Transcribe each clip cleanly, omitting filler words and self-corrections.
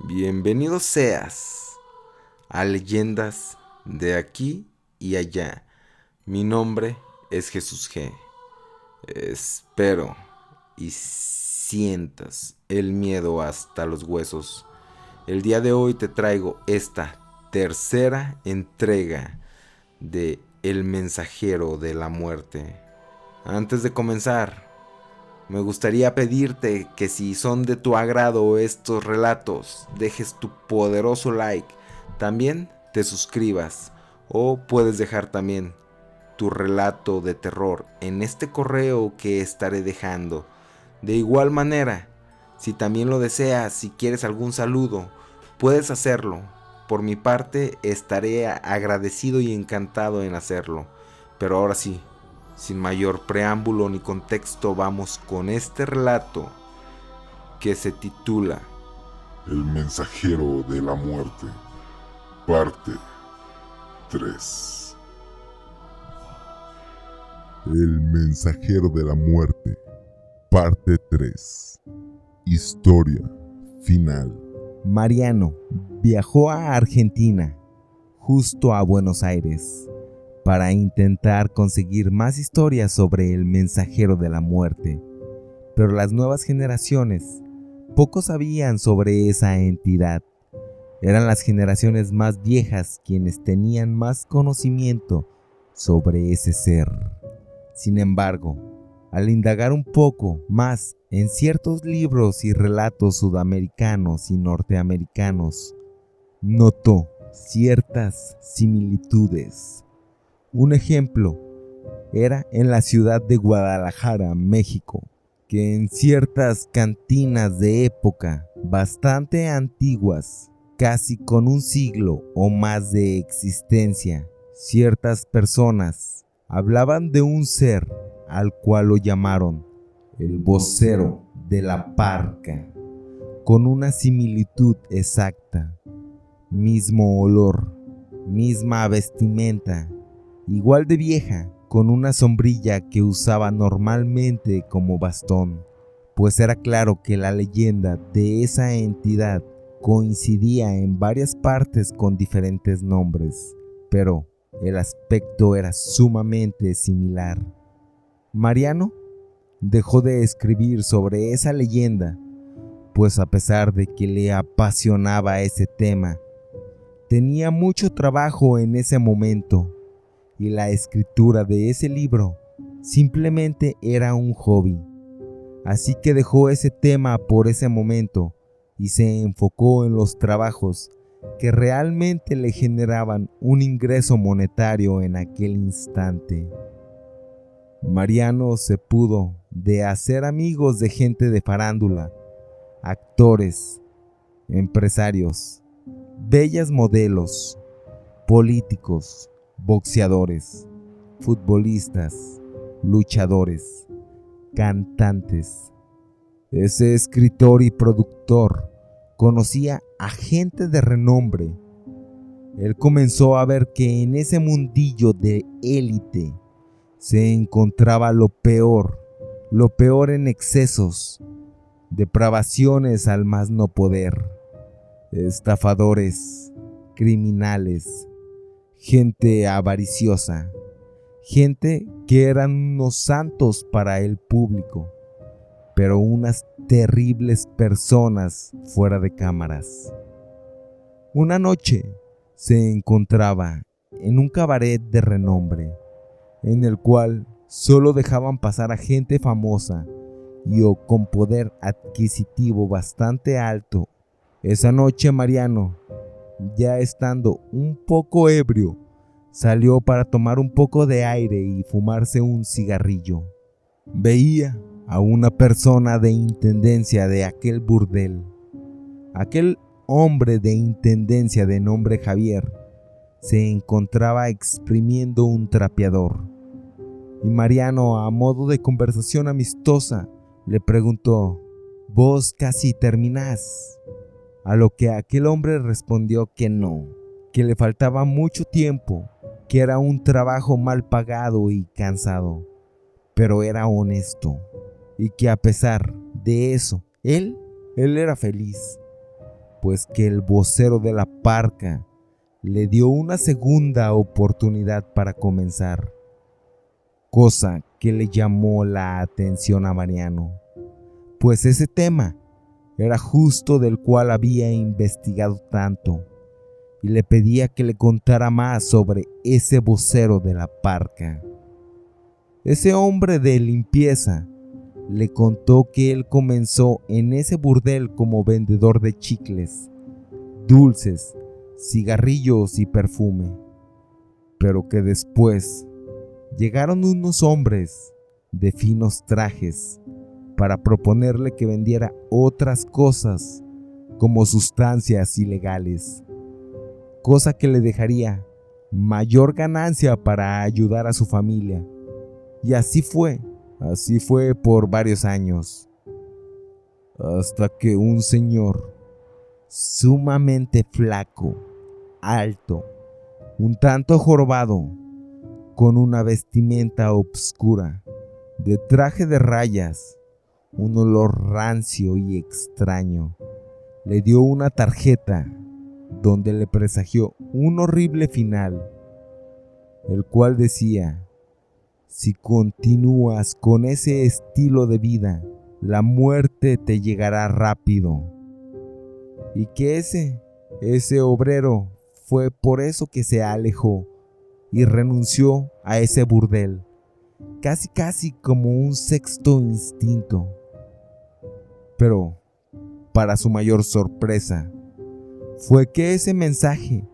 Bienvenido seas a Leyendas de aquí y allá. Mi nombre es Jesús G. Espero y sientas el miedo hasta los huesos. El día de hoy te traigo esta tercera entrega de El Mensajero de la Muerte. Antes de comenzar, me gustaría pedirte que si son de tu agrado estos relatos, dejes tu poderoso like, también te suscribas o puedes dejar también tu relato de terror en este correo que estaré dejando. De igual manera, si también lo deseas, si quieres algún saludo, puedes hacerlo. Por mi parte, estaré agradecido y encantado en hacerlo. Pero ahora sí, sin mayor preámbulo ni contexto, vamos con este relato que se titula El Mensajero de la Muerte, parte 3. El Mensajero de la Muerte, parte 3. Historia final. Mariano viajó a Argentina, justo a Buenos Aires, para intentar conseguir más historias sobre el Mensajero de la Muerte. Pero las nuevas generaciones poco sabían sobre esa entidad. Eran las generaciones más viejas quienes tenían más conocimiento sobre ese ser. Sin embargo, al indagar un poco más en ciertos libros y relatos sudamericanos y norteamericanos, notó ciertas similitudes. Un ejemplo era en la ciudad de Guadalajara, México, que en ciertas cantinas de época bastante antiguas, casi con un siglo o más de existencia, ciertas personas hablaban de un ser al cual lo llamaron el vocero de la parca, con una similitud exacta, mismo olor, misma vestimenta, igual de vieja, con una sombrilla que usaba normalmente como bastón, pues era claro que la leyenda de esa entidad coincidía en varias partes con diferentes nombres, pero el aspecto era sumamente similar. Mariano dejó de escribir sobre esa leyenda, pues a pesar de que le apasionaba ese tema, tenía mucho trabajo en ese momento, y la escritura de ese libro simplemente era un hobby. Así que dejó ese tema por ese momento y se enfocó en los trabajos que realmente le generaban un ingreso monetario en aquel instante. Mariano se pudo de hacer amigos de gente de farándula, actores, empresarios, bellas modelos, políticos, boxeadores, futbolistas, luchadores, cantantes. Ese escritor y productor conocía a gente de renombre. Él comenzó a ver que en ese mundillo de élite se encontraba lo peor en excesos, depravaciones al más no poder, estafadores, criminales, gente avariciosa, gente que eran unos santos para el público, pero unas terribles personas fuera de cámaras. Una noche se encontraba en un cabaret de renombre, en el cual solo dejaban pasar a gente famosa y o con poder adquisitivo bastante alto. Esa noche Mariano, ya estando un poco ebrio, salió para tomar un poco de aire y fumarse un cigarrillo. Veía a una persona de intendencia de aquel burdel. Aquel hombre de intendencia de nombre Javier se encontraba exprimiendo un trapeador. Y Mariano, a modo de conversación amistosa, le preguntó: ¿Vos casi terminás? A lo que aquel hombre respondió que no, que le faltaba mucho tiempo, que era un trabajo mal pagado y cansado, pero era honesto, y que a pesar de eso, él era feliz, pues que el vocero de la parca le dio una segunda oportunidad para comenzar, cosa que le llamó la atención a Mariano, pues ese tema era justo del cual había investigado tanto, y le pedía que le contara más sobre ese vocero de la parca. Ese hombre de limpieza le contó que él comenzó en ese burdel como vendedor de chicles, dulces, cigarrillos y perfume, pero que después llegaron unos hombres de finos trajes para proponerle que vendiera otras cosas como sustancias ilegales, cosa que le dejaría mayor ganancia para ayudar a su familia. Y así fue por varios años, hasta que un señor sumamente flaco, alto, un tanto jorobado, con una vestimenta obscura, de traje de rayas, un olor rancio y extraño, le dio una tarjeta donde le presagió un horrible final, el cual decía: si continúas con ese estilo de vida, la muerte te llegará rápido. Y que ese obrero fue por eso que se alejó y renunció a ese burdel, casi como un sexto instinto. Pero, para su mayor sorpresa, fue que ese mensaje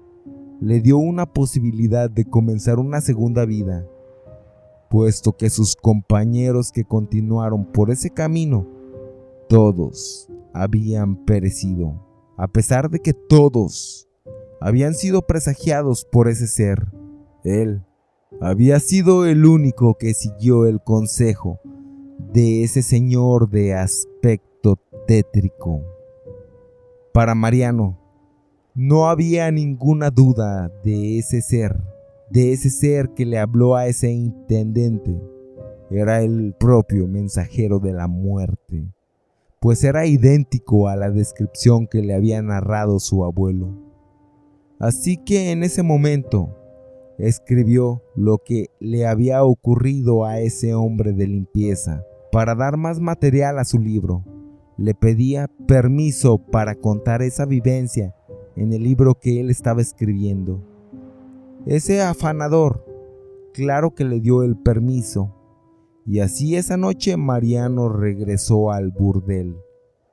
le dio una posibilidad de comenzar una segunda vida, puesto que sus compañeros que continuaron por ese camino, todos habían perecido, a pesar de que todos habían sido presagiados por ese ser. Él había sido el único que siguió el consejo de ese señor de aspecto tétrico. Para Mariano, no había ninguna duda de ese ser que le habló a ese intendente. Era el propio mensajero de la muerte, pues era idéntico a la descripción que le había narrado su abuelo. Así que en ese momento escribió lo que le había ocurrido a ese hombre de limpieza para dar más material a su libro. Le pedía permiso para contar esa vivencia en el libro que él estaba escribiendo. Ese afanador, claro que le dio el permiso, y así esa noche Mariano regresó al burdel.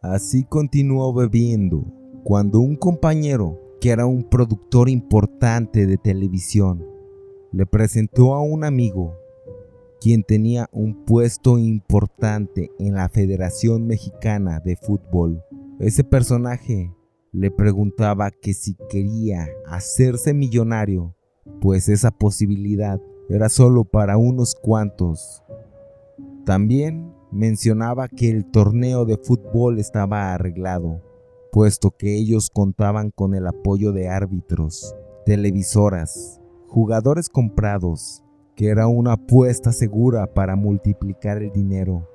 Así continuó bebiendo, cuando un compañero, que era un productor importante de televisión, le presentó a un amigo, quien tenía un puesto importante en la Federación Mexicana de Fútbol. Ese personaje le preguntaba que si quería hacerse millonario, pues esa posibilidad era solo para unos cuantos. También mencionaba que el torneo de fútbol estaba arreglado, puesto que ellos contaban con el apoyo de árbitros, televisoras, jugadores comprados, que era una apuesta segura para multiplicar el dinero,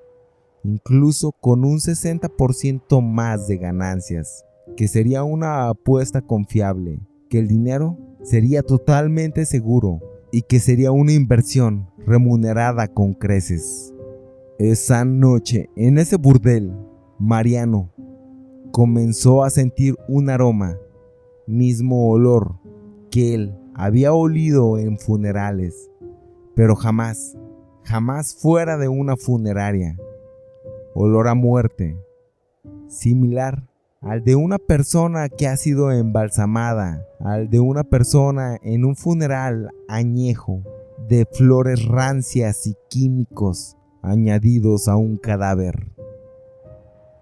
incluso con un 60% más de ganancias, que sería una apuesta confiable, que el dinero sería totalmente seguro y que sería una inversión remunerada con creces. Esa noche, en ese burdel, Mariano comenzó a sentir un aroma, mismo olor que él había olido en funerales, pero jamás fuera de una funeraria. Olor a muerte, similar al de una persona que ha sido embalsamada, al de una persona en un funeral añejo, de flores rancias y químicos añadidos a un cadáver.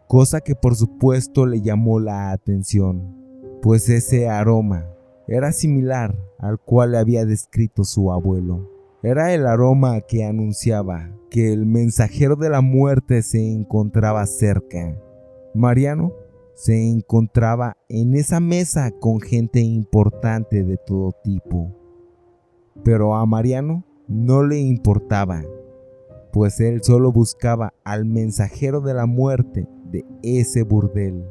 Cosa que por supuesto le llamó la atención, pues ese aroma era similar al cual le había descrito su abuelo. Era el aroma que anunciaba que el mensajero de la muerte se encontraba cerca. Mariano se encontraba en esa mesa con gente importante de todo tipo, pero a Mariano no le importaba, pues él solo buscaba al mensajero de la muerte de ese burdel.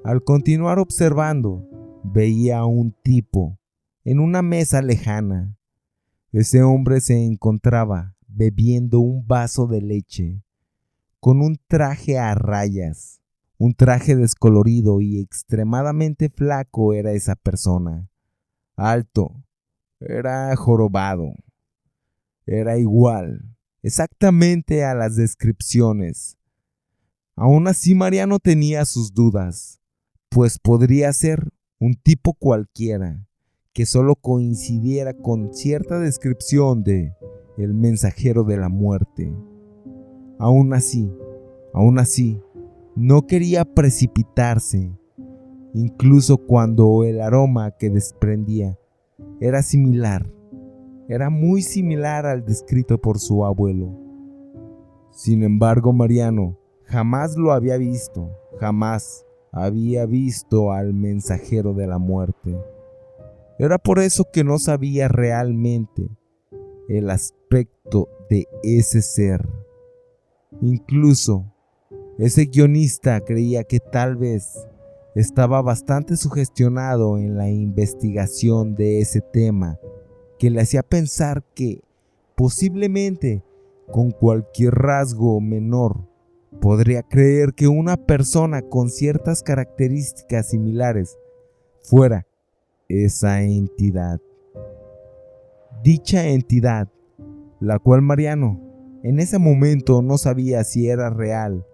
Al continuar observando, veía a un tipo en una mesa lejana. Ese hombre se encontraba bebiendo un vaso de leche, con un traje a rayas, un traje descolorido y extremadamente flaco era esa persona. Alto, era jorobado, era igual, exactamente a las descripciones. Aún así Mariano tenía sus dudas, pues podría ser un tipo cualquiera, que solo coincidiera con cierta descripción de el mensajero de la muerte. Aún así, no quería precipitarse, incluso cuando el aroma que desprendía era muy similar al descrito por su abuelo. Sin embargo, Mariano jamás lo había visto, jamás había visto al mensajero de la muerte. Era por eso que no sabía realmente el aspecto de ese ser. Incluso, ese guionista creía que tal vez estaba bastante sugestionado en la investigación de ese tema, que le hacía pensar que posiblemente con cualquier rasgo menor podría creer que una persona con ciertas características similares fuera esa entidad. Dicha entidad, la cual Mariano en ese momento no sabía si era real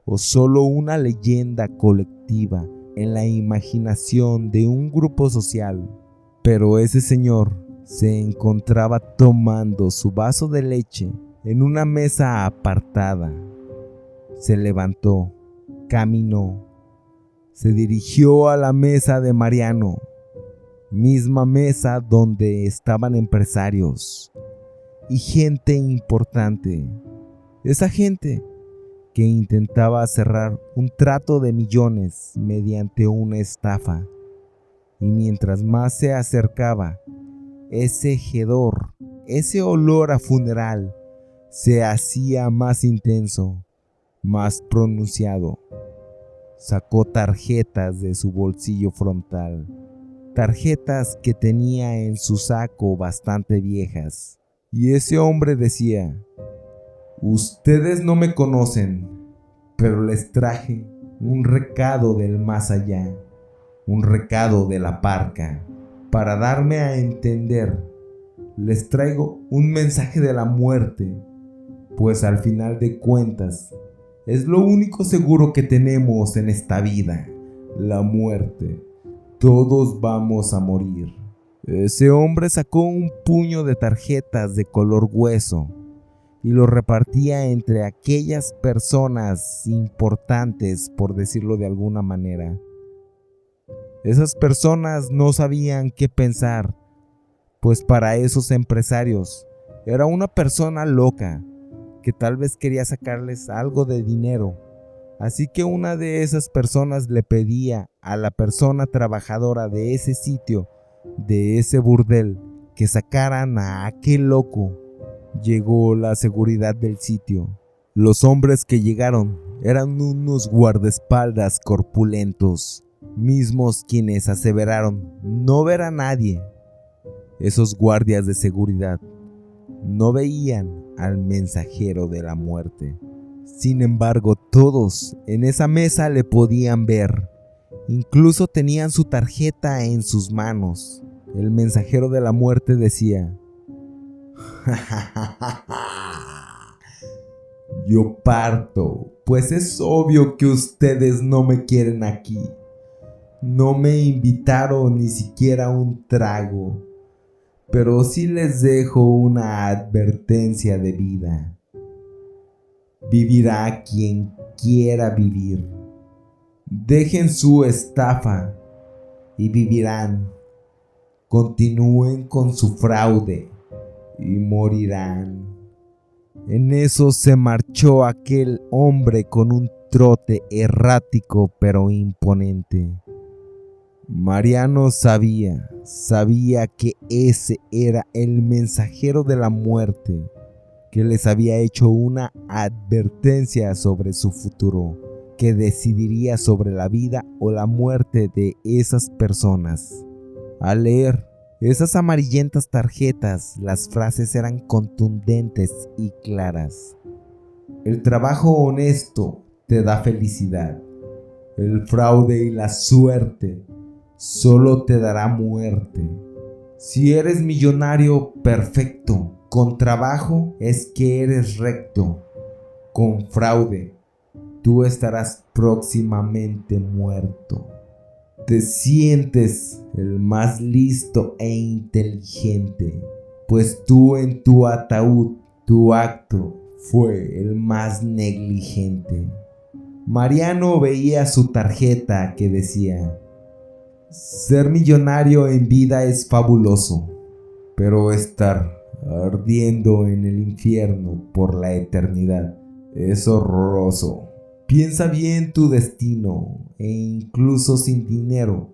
o solo una leyenda colectiva en la imaginación de un grupo social. Pero ese señor se encontraba tomando su vaso de leche en una mesa apartada. Se levantó, caminó, se dirigió a la mesa de Mariano, misma mesa donde estaban empresarios y gente importante. Esa gente que intentaba cerrar un trato de millones mediante una estafa. Y mientras más se acercaba, ese hedor, ese olor a funeral, se hacía más intenso, más pronunciado. Sacó tarjetas de su bolsillo frontal, tarjetas que tenía en su saco bastante viejas. Y ese hombre decía: ustedes no me conocen, pero les traje un recado del más allá, un recado de la parca, para darme a entender. Les traigo un mensaje de la muerte, pues al final de cuentas es lo único seguro que tenemos en esta vida, la muerte. Todos vamos a morir. Ese hombre sacó un puño de tarjetas de color hueso y lo repartía entre aquellas personas importantes, por decirlo de alguna manera. Esas personas no sabían qué pensar, pues para esos empresarios era una persona loca que tal vez quería sacarles algo de dinero. Así que una de esas personas le pedía a la persona trabajadora de ese sitio, de ese burdel, que sacaran a aquel loco. Llegó la seguridad del sitio. Los hombres que llegaron eran unos guardaespaldas corpulentos, mismos quienes aseveraron no ver a nadie. Esos guardias de seguridad no veían al mensajero de la muerte. Sin embargo, todos en esa mesa le podían ver. Incluso tenían su tarjeta en sus manos. El mensajero de la muerte decía: yo parto, pues es obvio que ustedes no me quieren aquí. No me invitaron ni siquiera un trago, pero sí les dejo una advertencia de vida. Vivirá quien quiera vivir. Dejen su estafa y vivirán. Continúen con su fraude y morirán. En eso se marchó aquel hombre con un trote errático pero imponente. Mariano sabía que ese era el mensajero de la muerte, que les había hecho una advertencia sobre su futuro, que decidiría sobre la vida o la muerte de esas personas. Al leer esas amarillentas tarjetas, las frases eran contundentes y claras. El trabajo honesto te da felicidad. El fraude y la suerte solo te dará muerte. Si eres millonario, perfecto. Con trabajo es que eres recto. Con fraude, tú estarás próximamente muerto. Te sientes el más listo e inteligente, pues tú en tu ataúd, tu acto fue el más negligente. Mariano veía su tarjeta que decía: ser millonario en vida es fabuloso, pero estar ardiendo en el infierno por la eternidad es horroroso. Piensa bien tu destino e incluso sin dinero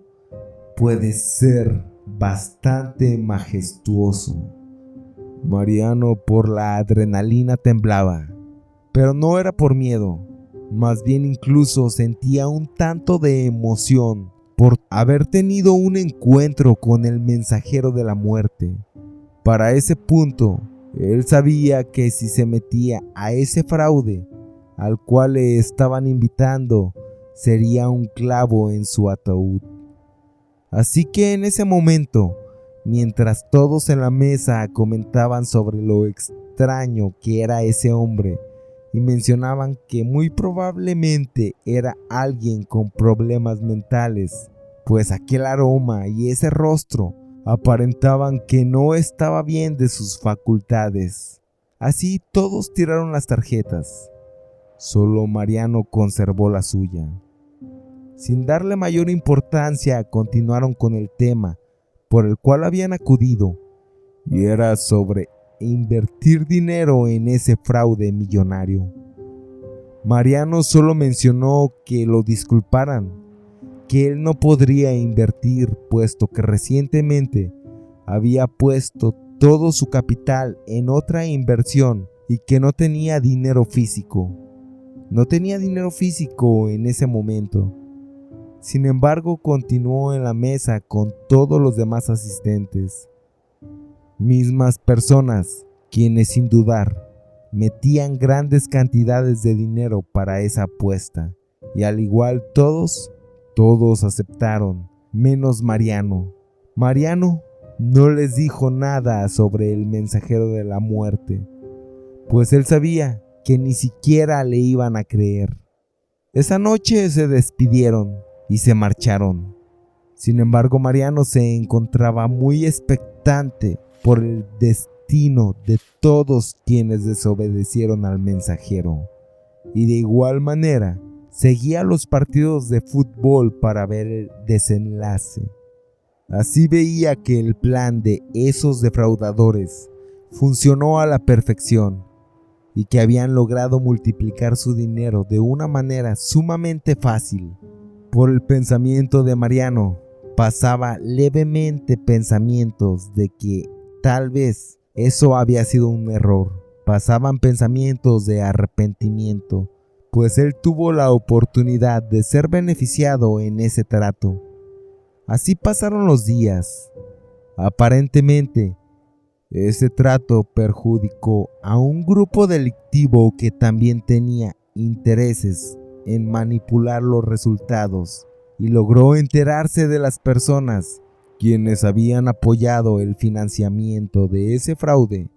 puedes ser bastante majestuoso. Mariano por la adrenalina temblaba, pero no era por miedo, más bien incluso sentía un tanto de emoción por haber tenido un encuentro con el mensajero de la muerte. Para ese punto, él sabía que si se metía a ese fraude al cual le estaban invitando, sería un clavo en su ataúd. Así que en ese momento, mientras todos en la mesa comentaban sobre lo extraño que era ese hombre y mencionaban que muy probablemente era alguien con problemas mentales, pues aquel aroma y ese rostro aparentaban que no estaba bien de sus facultades. Así todos tiraron las tarjetas. Solo Mariano conservó la suya. Sin darle mayor importancia, continuaron con el tema por el cual habían acudido, y era sobre invertir dinero en ese fraude millonario. Mariano solo mencionó que lo disculparan, que él no podría invertir puesto que recientemente había puesto todo su capital en otra inversión y que no tenía dinero físico. No tenía dinero físico en ese momento. Sin embargo, continuó en la mesa con todos los demás asistentes. Mismas personas quienes sin dudar metían grandes cantidades de dinero para esa apuesta. Y al igual todos aceptaron, menos Mariano. Mariano no les dijo nada sobre el mensajero de la muerte, pues él sabía que ni siquiera le iban a creer. Esa noche se despidieron y se marcharon. Sin embargo, Mariano se encontraba muy expectante por el destino de todos quienes desobedecieron al mensajero, y de igual manera seguía los partidos de fútbol para ver el desenlace. Así veía que el plan de esos defraudadores funcionó a la perfección y que habían logrado multiplicar su dinero de una manera sumamente fácil. Por el pensamiento de Mariano pasaba levemente pensamientos de que tal vez eso había sido un error. Pasaban pensamientos de arrepentimiento, pues él tuvo la oportunidad de ser beneficiado en ese trato. Así pasaron los días. Aparentemente, ese trato perjudicó a un grupo delictivo que también tenía intereses en manipular los resultados y logró enterarse de las personas quienes habían apoyado el financiamiento de ese fraude.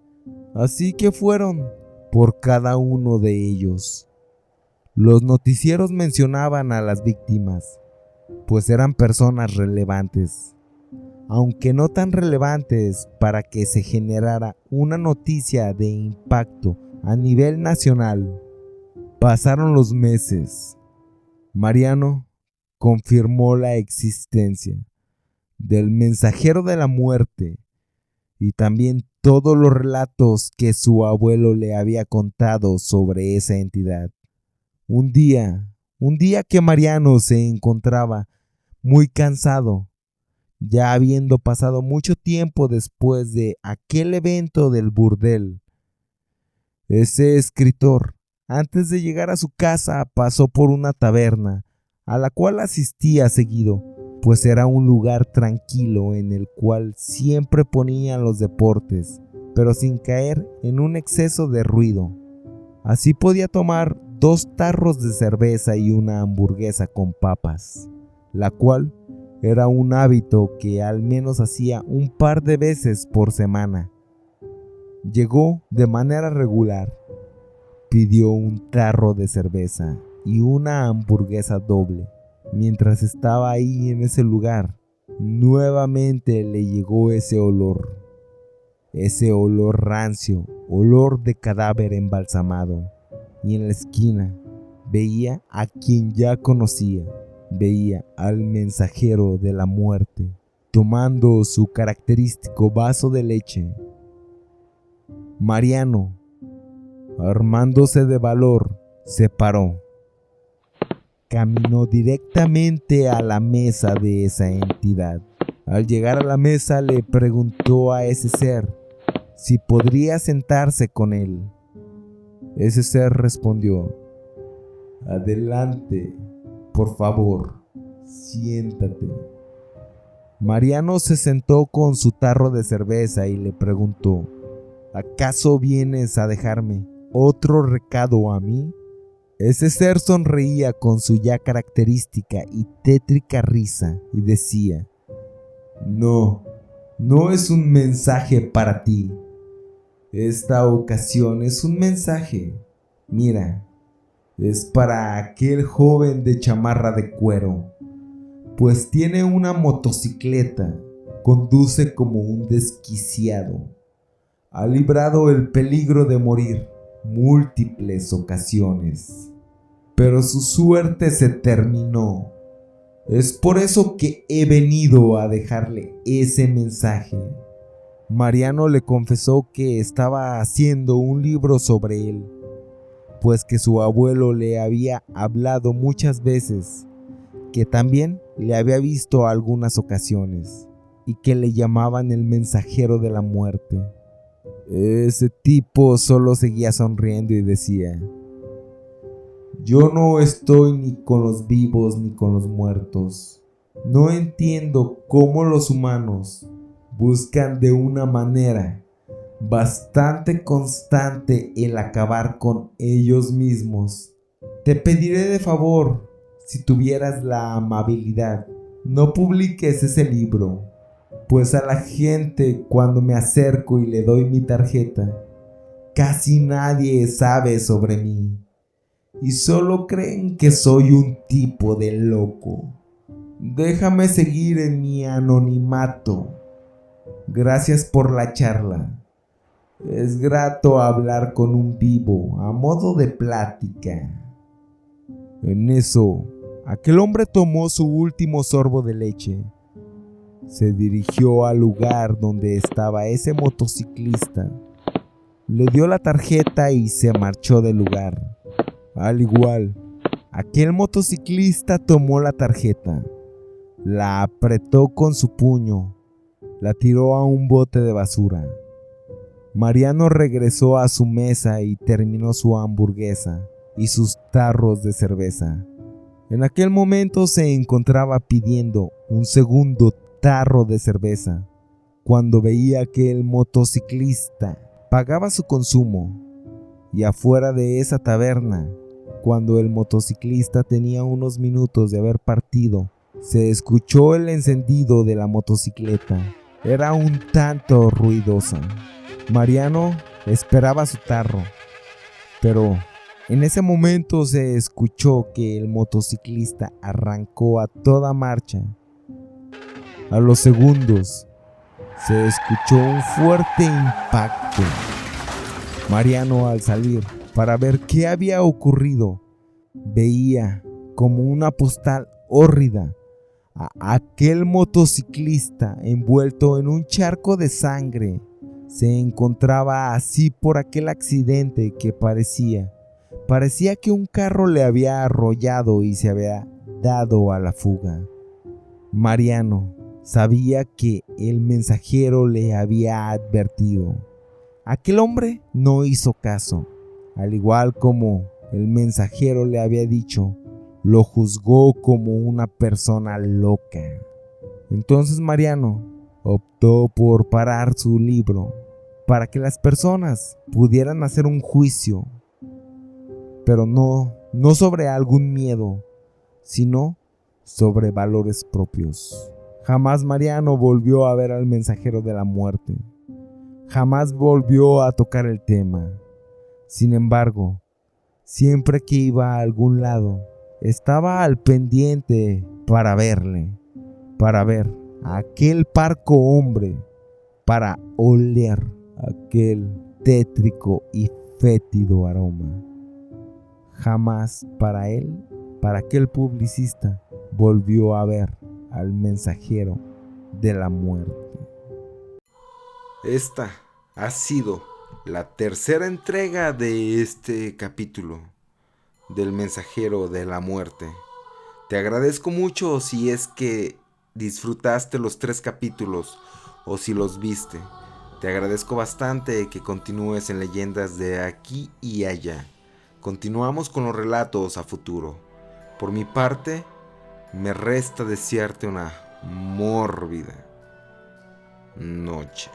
Así que fueron por cada uno de ellos. Los noticieros mencionaban a las víctimas, pues eran personas relevantes, aunque no tan relevantes para que se generara una noticia de impacto a nivel nacional. Pasaron los meses. Mariano confirmó la existencia del mensajero de la muerte y también todos los relatos que su abuelo le había contado sobre esa entidad. Un día que Mariano se encontraba muy cansado, ya habiendo pasado mucho tiempo después de aquel evento del burdel. Ese escritor Antes de llegar a su casa pasó por una taberna, a la cual asistía seguido, pues era un lugar tranquilo en el cual siempre ponían los deportes, pero sin caer en un exceso de ruido. Así podía tomar 2 tarros de cerveza y una hamburguesa con papas, la cual era un hábito que al menos hacía un par de veces por semana. Llegó de manera regular, pidió un tarro de cerveza y una hamburguesa doble. Mientras estaba ahí en ese lugar, nuevamente le llegó ese olor rancio, olor de cadáver embalsamado, y en la esquina veía a quien ya conocía, veía al mensajero de la muerte, tomando su característico vaso de leche. Mariano, armándose de valor, se paró. Caminó directamente a la mesa de esa entidad. Al llegar a la mesa le preguntó a ese ser si podría sentarse con él. Ese ser respondió: adelante, por favor, siéntate. Mariano se sentó con su tarro de cerveza y le preguntó: ¿acaso vienes a dejarme otro recado a mí? Ese ser sonreía con su ya característica y tétrica risa y decía: no es un mensaje para ti. Esta ocasión es un mensaje, mira, es para aquel joven de chamarra de cuero, pues tiene una motocicleta, conduce como un desquiciado, ha librado el peligro de morir múltiples ocasiones, pero su suerte se terminó. Es por eso que he venido a dejarle ese mensaje. Mariano le confesó que estaba haciendo un libro sobre él, pues que su abuelo le había hablado muchas veces, que también le había visto algunas ocasiones, y que le llamaban el mensajero de la muerte. Ese tipo solo seguía sonriendo y decía: yo no estoy ni con los vivos ni con los muertos. No entiendo cómo los humanos buscan de una manera bastante constante el acabar con ellos mismos. Te pediré de favor, si tuvieras la amabilidad, no publiques ese libro, pues a la gente cuando me acerco y le doy mi tarjeta, casi nadie sabe sobre mí y solo creen que soy un tipo de loco. Déjame seguir en mi anonimato. Gracias por la charla. Es grato hablar con un vivo a modo de plática. En eso, aquel hombre tomó su último sorbo de leche. Se dirigió al lugar donde estaba ese motociclista. Le dio la tarjeta y se marchó del lugar. Al igual, aquel motociclista tomó la tarjeta, la apretó con su puño, la tiró a un bote de basura. Mariano regresó a su mesa y terminó su hamburguesa y sus tarros de cerveza. En aquel momento se encontraba pidiendo un segundo tarro de cerveza, cuando veía que el motociclista pagaba su consumo, y afuera de esa taberna, cuando el motociclista tenía unos minutos de haber partido, se escuchó el encendido de la motocicleta. Era un tanto ruidosa. Mariano esperaba su tarro, pero en ese momento se escuchó que el motociclista arrancó a toda marcha. A los segundos, se escuchó un fuerte impacto. Mariano, al salir para ver qué había ocurrido, veía como una postal hórrida a aquel motociclista envuelto en un charco de sangre. Se encontraba así por aquel accidente que parecía que un carro le había arrollado y se había dado a la fuga. Mariano sabía que el mensajero le había advertido. Aquel hombre no hizo caso, al igual como el mensajero le había dicho, lo juzgó como una persona loca. Entonces Mariano optó por parar su libro para que las personas pudieran hacer un juicio, pero no sobre algún miedo, sino sobre valores propios. Jamás Mariano volvió a ver al mensajero de la muerte. Jamás volvió a tocar el tema. Sin embargo, siempre que iba a algún lado, estaba al pendiente para verle, para ver a aquel parco hombre, para oler aquel tétrico y fétido aroma. Jamás para él, para aquel publicista, volvió a ver al mensajero de la muerte. Esta ha sido la tercera entrega de este capítulo del mensajero de la muerte. Te agradezco mucho si es que disfrutaste los 3 capítulos o si los viste. Te agradezco bastante que continúes en Leyendas de Aquí y Allá. Continuamos con los relatos a futuro. Por mi parte, me resta desearte una mórbida noche.